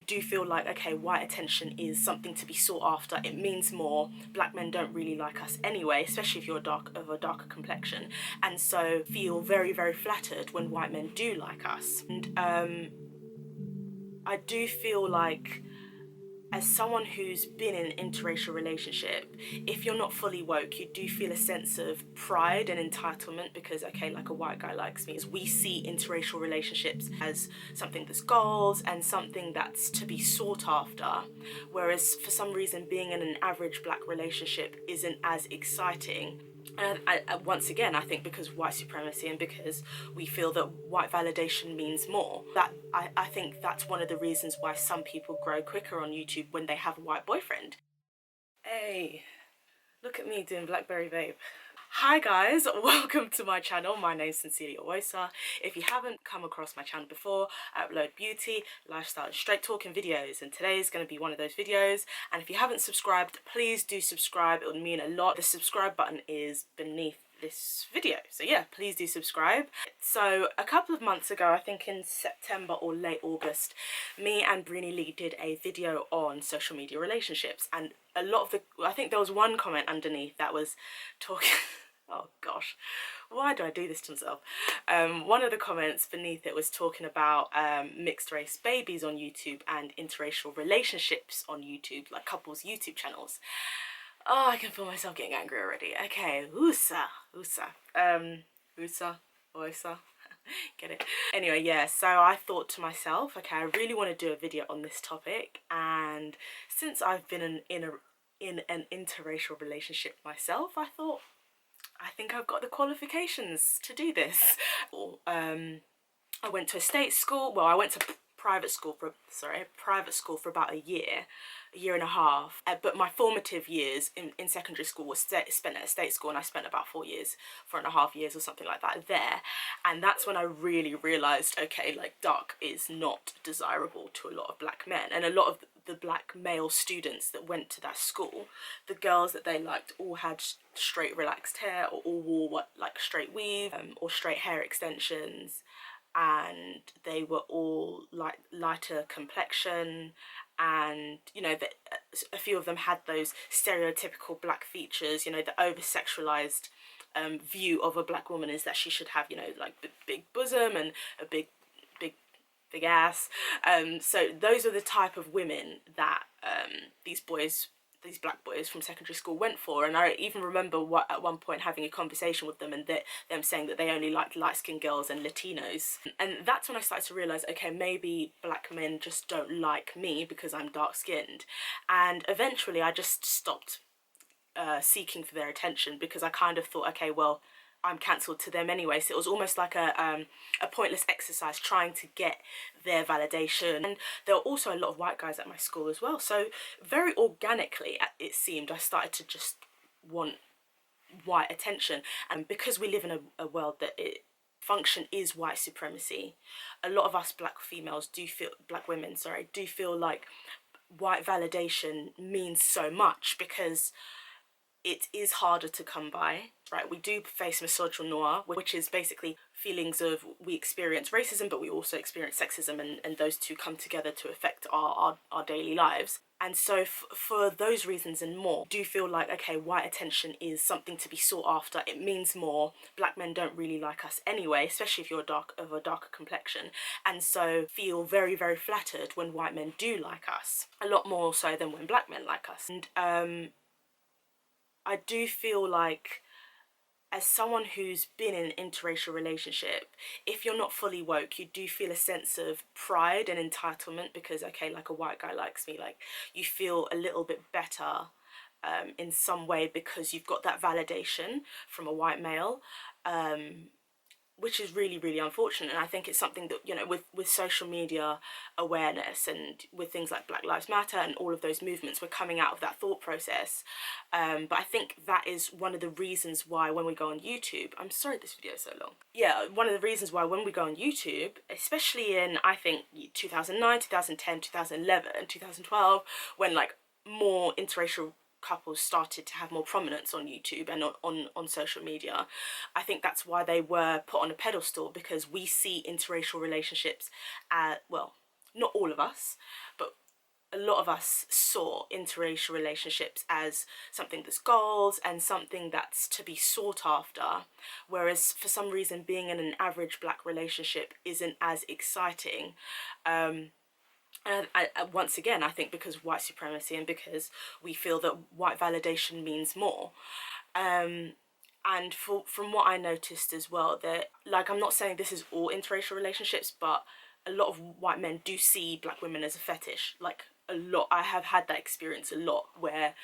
do feel like, okay, white attention is something to be sought after. It means more. Black men don't really like us anyway, especially if you're of a darker complexion, and so feel very, very flattered when white men do like us. And I do feel like, as someone who's been in an interracial relationship, if you're not fully woke, you do feel a sense of pride and entitlement because, okay, like a white guy likes me. We see interracial relationships as something that's goals and something that's to be sought after, whereas for some reason being in an average black relationship isn't as exciting. And once again, I think because white supremacy and because we feel that white validation means more, that I think that's one of the reasons why some people grow quicker on YouTube when they have a white boyfriend. Hey, look at me doing Blackberry Babe. Hi guys, welcome to my channel. My name's SincerelyOghosa. If you haven't come across my channel before, I upload beauty, lifestyle and straight talking videos, and today is going to be one of those videos. And if you haven't subscribed, please do subscribe. It would mean a lot. The subscribe button is beneath this video, so yeah, please do subscribe. So a couple of months ago, I think in September or late August, me and Brini Lee did a video on social media relationships, and a lot of I think there was one comment underneath that was talking oh gosh, why do I do this to myself? One of the comments beneath it was talking about mixed race babies on YouTube and interracial relationships on YouTube, like couples YouTube channels. Oh, I can feel myself getting angry already. Okay, Osa, get it? Anyway, yeah, so I thought to myself, okay, I really want to do a video on this topic, and since I've been in an interracial relationship myself, I thought, I think I've got the qualifications to do this. I went to a state school, well, I went to private school for about a year and a half, but my formative years in secondary school was spent at a state school, and I spent about 4.5 years or something like that there. And that's when I really realized, okay, like dark is not desirable to a lot of black men, and a lot of the black male students that went to that school, the girls that they liked all had straight relaxed hair, or all wore like straight weave or straight hair extensions, and they were all like lighter complexion, and you know that a few of them had those stereotypical black features. You know, the over sexualized view of a black woman is that she should have, you know, like big bosom and a big ass. So those are the type of women that these black boys from secondary school went for. And I even remember at one point having a conversation with them, and them saying that they only liked light-skinned girls and Latinos. And that's when I started to realize, okay, maybe black men just don't like me because I'm dark-skinned. And eventually I just stopped seeking for their attention, because I kind of thought, okay, well, I'm cancelled to them anyway. So it was almost like a pointless exercise trying to get their validation. And there were also a lot of white guys at my school as well. So very organically, it seemed, I started to just want white attention. And because we live in a world that function is white supremacy, a lot of us black women do feel like white validation means so much, because it is harder to come by, right? We do face misogynoir, which is basically feelings of, we experience racism, but we also experience sexism, and those two come together to affect our daily lives. And so for those reasons and more, do feel like, okay, white attention is something to be sought after. It means more. Black men don't really like us anyway, especially if you're of a darker complexion, and so feel very, very flattered when white men do like us, a lot more so than when black men like us. And I do feel like, as someone who's been in an interracial relationship, if you're not fully woke, you do feel a sense of pride and entitlement because, okay, like a white guy likes me, like you feel a little bit better in some way because you've got that validation from a white male, which is really, really unfortunate. And I think it's something that, you know, with social media awareness and with things like Black Lives Matter and all of those movements, we're coming out of that thought process. But I think that is one of the reasons why when we go on YouTube, I'm sorry this video is so long. Yeah, one of the reasons why when we go on YouTube, especially in, I think, 2009, 2010, 2011, 2012, when like more interracial couples started to have more prominence on YouTube and on social media, I think that's why they were put on a pedestal, because we see interracial relationships well, not all of us, but a lot of us saw interracial relationships as something that's goals and something that's to be sought after, whereas for some reason being in an average black relationship isn't as exciting. And once again, I think because of white supremacy and because we feel that white validation means more. And from what I noticed as well, that, like, I'm not saying this is all interracial relationships, but a lot of white men do see black women as a fetish. Like, a lot. I have had that experience a lot where,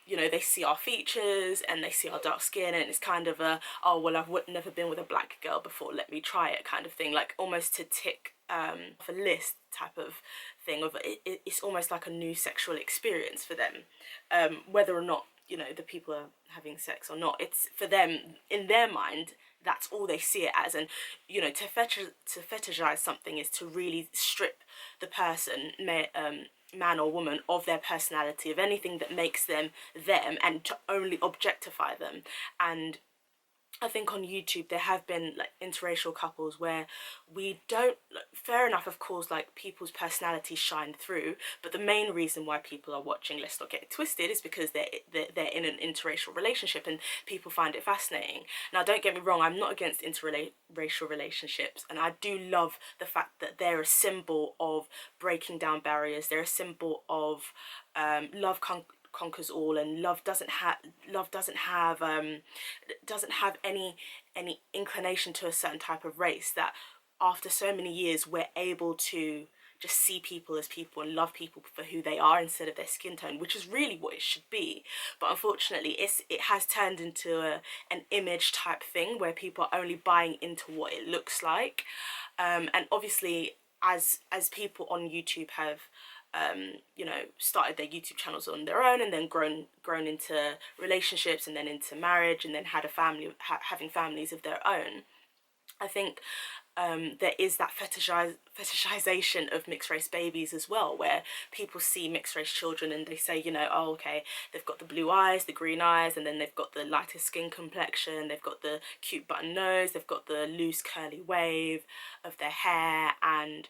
you know, they see our features and they see our dark skin, and it's kind of a, oh, well, I've never been with a black girl before, let me try it kind of thing, like almost to tick off a list type of thing of it's almost like a new sexual experience for them, whether or not, you know, the people are having sex or not. It's for them, in their mind, that's all they see it as. And, you know, to fetishize something is to really strip the person, man or woman, of their personality, of anything that makes them them, and to only objectify them. And I think on YouTube there have been like interracial couples where we don't, fair enough, of course, like people's personalities shine through, but the main reason why people are watching, let's not get it twisted, is because they're in an interracial relationship and people find it fascinating. Now, don't get me wrong, I'm not against interracial relationships, and I do love the fact that they're a symbol of breaking down barriers. They're a symbol of love conquers all, and love doesn't have any inclination to a certain type of race. That after so many years we're able to just see people as people and love people for who they are instead of their skin tone, which is really what it should be. But unfortunately it has turned into an image type thing where people are only buying into what it looks like, and obviously as people on YouTube have you know, started their YouTube channels on their own, and then grown into relationships, and then into marriage, and then had a family, having families of their own. I think there is that fetishization of mixed race babies as well, where people see mixed race children and they say, you know, oh, okay, they've got the blue eyes, the green eyes, and then they've got the lighter skin complexion, they've got the cute button nose, they've got the loose curly wave of their hair, and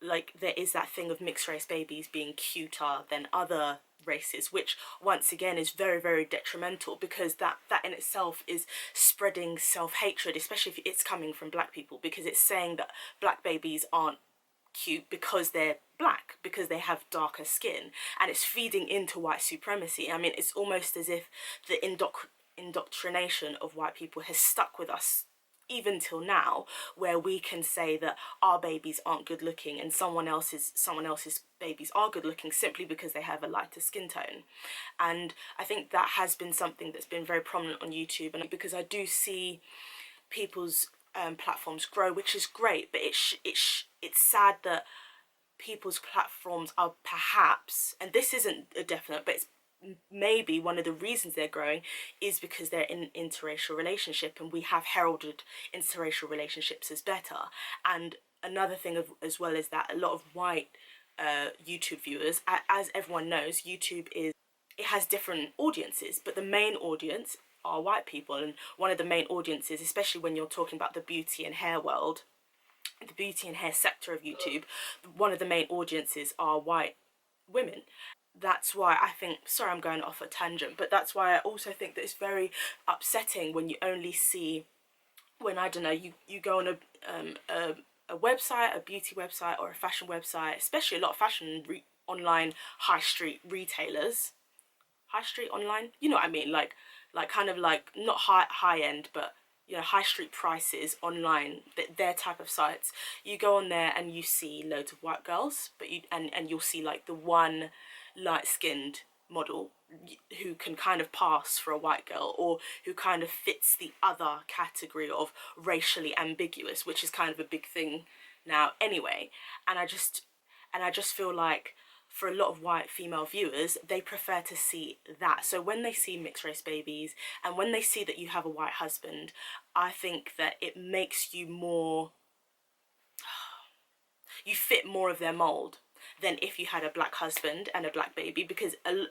like there is that thing of mixed race babies being cuter than other races, which once again is very, very detrimental, because that in itself is spreading self-hatred, especially if it's coming from black people, because it's saying that black babies aren't cute because they're black, because they have darker skin, and it's feeding into white supremacy. I mean, it's almost as if the indoctrination of white people has stuck with us even till now, where we can say that our babies aren't good looking and someone else's babies are good looking simply because they have a lighter skin tone. And I think that has been something that's been very prominent on YouTube, and because I do see people's platforms grow, which is great, but it's sad that people's platforms are perhaps, and this isn't a definite, but it's maybe one of the reasons they're growing is because they're in an interracial relationship, and we have heralded interracial relationships as better. And another thing as well is that a lot of white YouTube viewers, as everyone knows, YouTube has different audiences, but the main audience are white people. And one of the main audiences, especially when you're talking about the beauty and hair world, the beauty and hair sector of YouTube, one of the main audiences are white women. That's why I think, sorry, I'm going off a tangent, but that's why I also think that it's very upsetting when you only see, when, I don't know, you go on a website, a beauty website or a fashion website, especially a lot of fashion online high street retailers, high street online, you know what I mean, like kind of like not high end, but you know, high street prices online, their type of sites. You go on there and you see loads of white girls, but and you'll see like the one light-skinned model who can kind of pass for a white girl, or who kind of fits the other category of racially ambiguous, which is kind of a big thing now anyway. And I just feel like for a lot of white female viewers, they prefer to see that. So when they see mixed race babies, and when they see that you have a white husband, I think that it makes you more, you fit more of their mold than if you had a black husband and a black baby, because a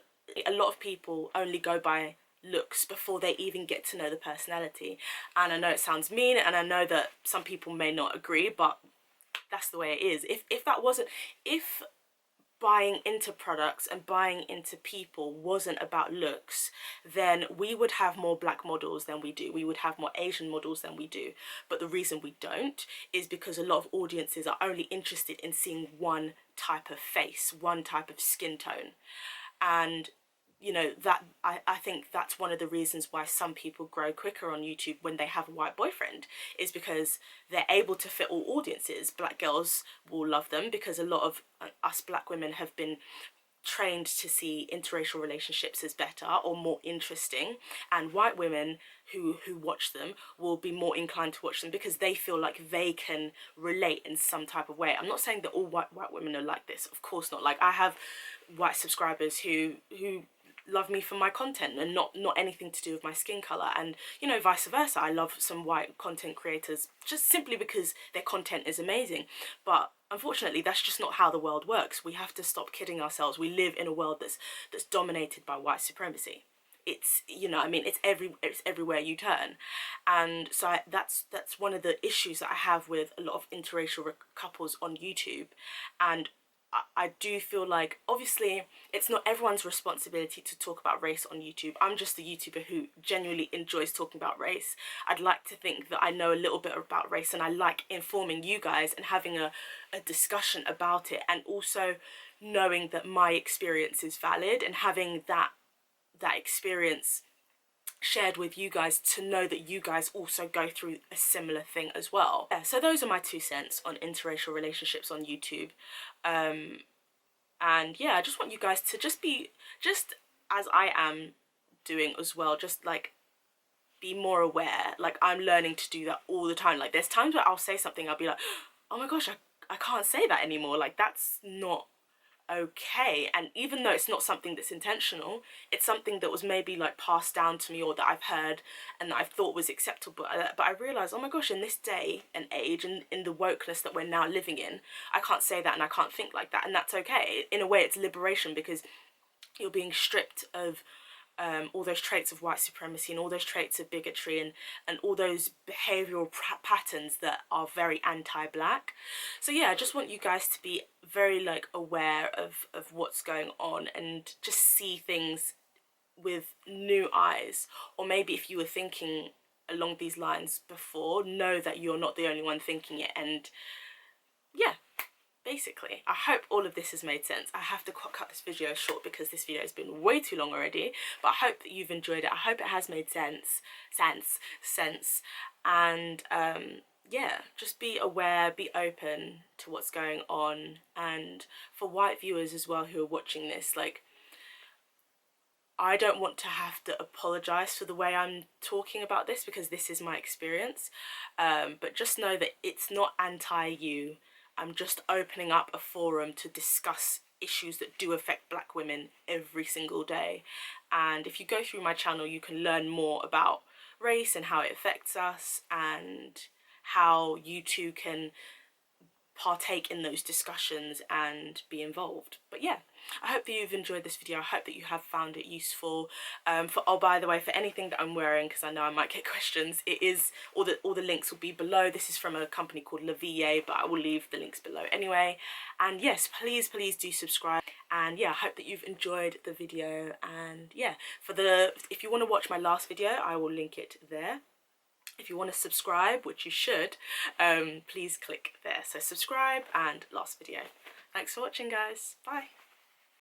lot of people only go by looks before they even get to know the personality. And I know it sounds mean, and I know that some people may not agree, but that's the way it is. If that wasn't, if buying into products and buying into people wasn't about looks, then we would have more black models than we do. We would have more Asian models than we do. But the reason we don't is because a lot of audiences are only interested in seeing one type of face, one type of skin tone. And you know, that I think that's one of the reasons why some people grow quicker on YouTube when they have a white boyfriend, is because they're able to fit all audiences. Black girls will love them because a lot of us black women have been trained to see interracial relationships as better or more interesting, and white women who watch them will be more inclined to watch them because they feel like they can relate in some type of way. I'm not saying that all white women are like this, of course not. Like, I have white subscribers who love me for my content and not anything to do with my skin color, and you know, vice versa. I love some white content creators just simply because their content is amazing. But unfortunately, that's just not how the world works. We have to stop kidding ourselves. We live in a world that's dominated by white supremacy. It's, you know, I mean, it's everywhere you turn. And so that's one of the issues that I have with a lot of interracial couples on YouTube. And I do feel like, obviously, it's not everyone's responsibility to talk about race on YouTube. I'm just a YouTuber who genuinely enjoys talking about race. I'd like to think that I know a little bit about race, and I like informing you guys and having a discussion about it, and also knowing that my experience is valid and having that experience shared with you guys, to know that you guys also go through a similar thing as well. Yeah, so those are my 2 cents on interracial relationships on YouTube. And yeah, I just want you guys to just be, just as I am doing as well, just like be more aware. Like, I'm learning to do that all the time. Like, there's times where I'll say something, I'll be like, oh my gosh, I can't say that anymore. Like, that's not okay. And even though it's not something that's intentional, it's something that was maybe like passed down to me, or that I've heard and that I've thought was acceptable, but I realized, oh my gosh, in this day and age, and in the wokeness that we're now living in, I can't say that and I can't think like that, and that's okay. In a way, it's liberation, because you're being stripped of all those traits of white supremacy and all those traits of bigotry and all those behavioural patterns that are very anti-black. So yeah, I just want you guys to be very like aware of what's going on, and just see things with new eyes. Or maybe if you were thinking along these lines before, know that you're not the only one thinking it. And yeah, basically, I hope all of this has made sense. I have to cut this video short because this video has been way too long already, but I hope that you've enjoyed it. I hope it has made sense. And yeah, just be aware, be open to what's going on. And for white viewers as well who are watching this, like, I don't want to have to apologise for the way I'm talking about this, because this is my experience. But just know that it's not anti-you. I'm just opening up a forum to discuss issues that do affect black women every single day. And if you go through my channel, you can learn more about race and how it affects us, and how you too can partake in those discussions and be involved. But yeah, I hope that you've enjoyed this video. I hope that you have found it useful. Oh, by the way, for anything that I'm wearing, because I know I might get questions, it is, all the links will be below. This is from a company called La Vie, but I will leave the links below anyway. And yes, please do subscribe. And yeah, I hope that you've enjoyed the video. And yeah, if you want to watch my last video, I will link it there. If you want to subscribe, which you should, please click there. So subscribe and last video. Thanks for watching, guys. Bye.